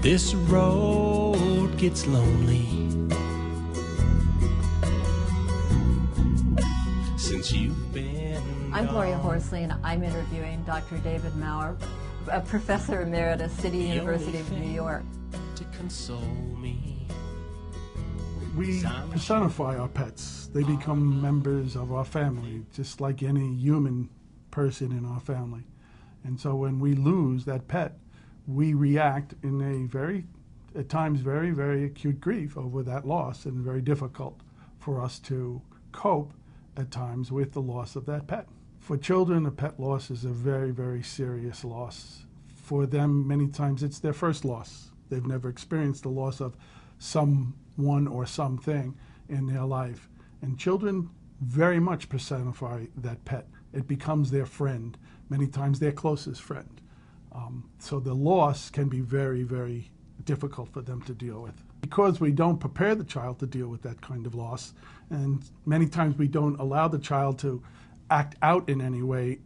This road gets lonely since you've been I'm Gloria gone. Horsley, and I'm interviewing Dr. David Meagher, a professor emeritus, City University of New York. To console me. We personify our pets. They become members of our family, just like any human person in our family. And so when we lose that pet, we react in a very, at times, very, very acute grief over that loss, and very difficult for us to cope at times with the loss of that pet. For children, a pet loss is a very, very serious loss. For them, many times it's their first loss. They've never experienced the loss of someone or something in their life. And children very much personify that pet. It becomes their friend, many times their closest friend. So the loss can be very, very difficult for them to deal with. Because we don't prepare the child to deal with that kind of loss, and many times we don't allow the child to act out in any way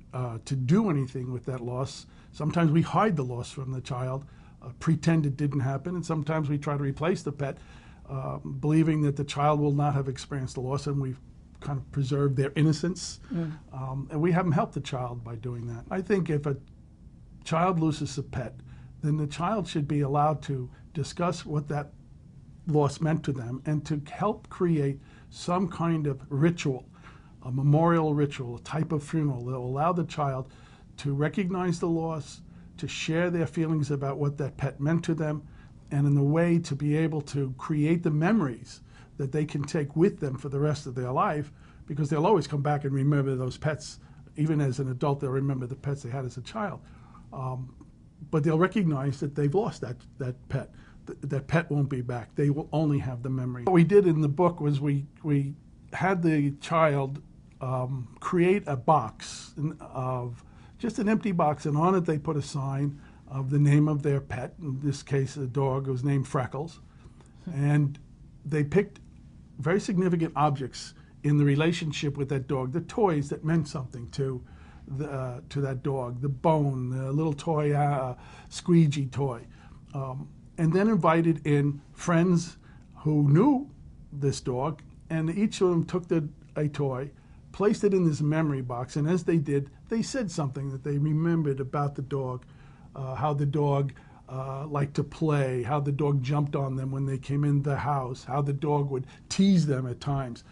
to do anything with that loss. Sometimes we hide the loss from the child, pretend it didn't happen, and sometimes we try to replace the pet, believing that the child will not have experienced the loss, and we've kind of preserved their innocence. And we haven't helped the child by doing that. I think if a child loses a pet, then the child should be allowed to discuss what that loss meant to them and to help create some kind of ritual, a memorial ritual, a type of funeral that will allow the child to recognize the loss, to share their feelings about what that pet meant to them, and in a way to be able to create the memories that they can take with them for the rest of their life, because they'll always come back and remember those pets. Even as an adult, they'll remember the pets they had as a child. But they'll recognize that they've lost that pet. That pet won't be back. They will only have the memory. What we did in the book was we had the child create a box of just an empty box, and on it they put a sign of the name of their pet. In this case, the dog was named Freckles. And they picked very significant objects in the relationship with that dog, the toys that meant something to that dog, the bone, the little toy, squeegee toy. And then invited in friends who knew this dog, and each of them took a toy, placed it in this memory box, and as they did, they said something that they remembered about the dog, how the dog liked to play, how the dog jumped on them when they came in the house, how the dog would tease them at times.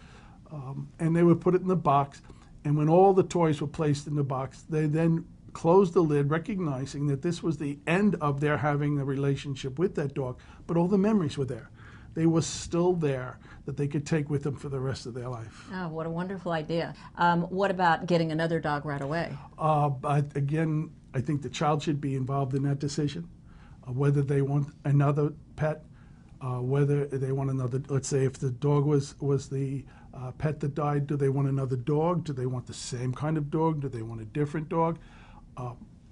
And they would put it in the box, and when all the toys were placed in the box, they then closed the lid, recognizing that this was the end of their having a relationship with that dog, but all the memories were there. They were still there that they could take with them for the rest of their life. Oh, what a wonderful idea. What about getting another dog right away? But again, I think the child should be involved in that decision, whether they want another pet, whether they want another, let's say if the dog was the pet that died, do they want another dog? Do they want the same kind of dog? Do they want a different dog?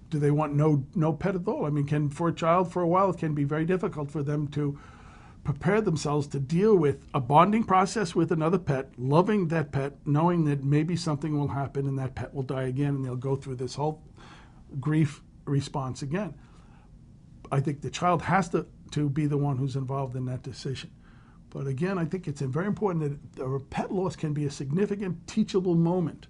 Do they want no pet at all? I mean, for a child, for a while, it can be very difficult for them to prepare themselves to deal with a bonding process with another pet, loving that pet, knowing that maybe something will happen and that pet will die again, and they'll go through this whole grief response again. I think the child has to be the one who's involved in that decision. But again, I think it's very important that a pet loss can be a significant teachable moment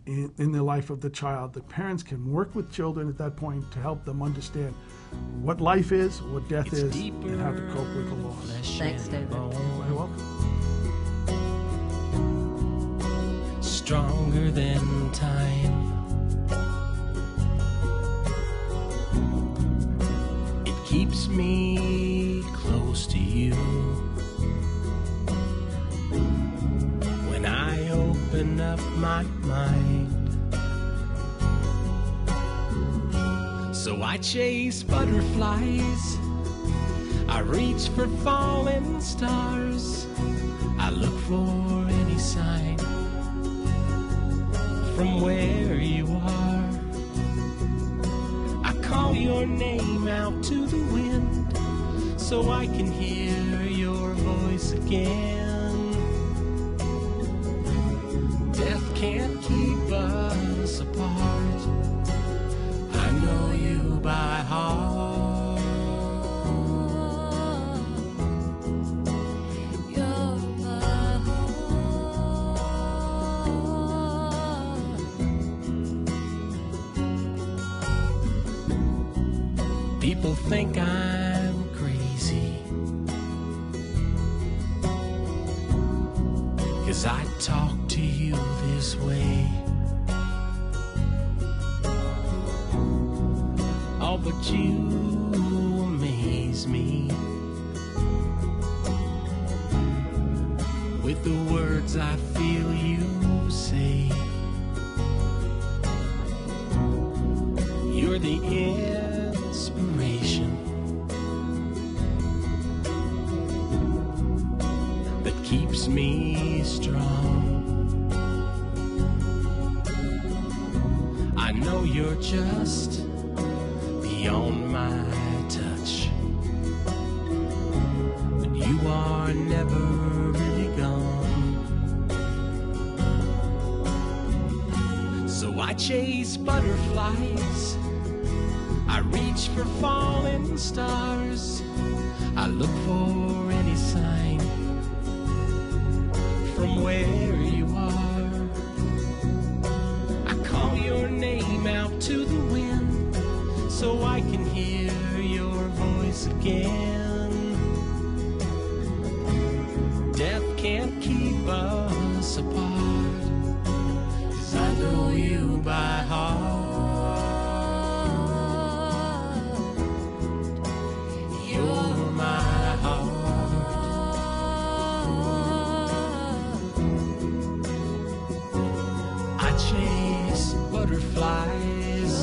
in the life of the child. The parents can work with children at that point to help them understand what life is, what death is, and how to cope with the loss. Thanks, David. You're very welcome. Stronger than time. It keeps me close to you. When I open up my mind, so I chase butterflies, I reach for falling stars, I look for any sign from where you are. I call your name out to the wind so I can hear your voice again. Death can't keep us apart, I know you by heart. People think I'm crazy, 'cause I talk to you this way. Oh, but you amaze me with the words I feel you say. You're the inspiration that keeps me strong. I know you're just beyond my touch, but you are never really gone. So I chase butterflies, I reach for falling stars, I look for any sign from where you are. I call your name out to the wind so I can hear your voice again. Death can't keep us apart, 'cause I know you by heart. You're my heart. I chase butterflies.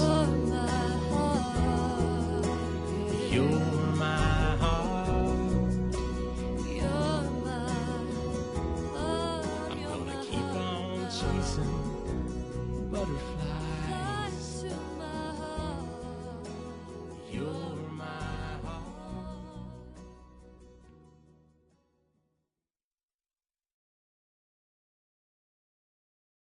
You're my heart. I'm gonna keep on chasing butterflies.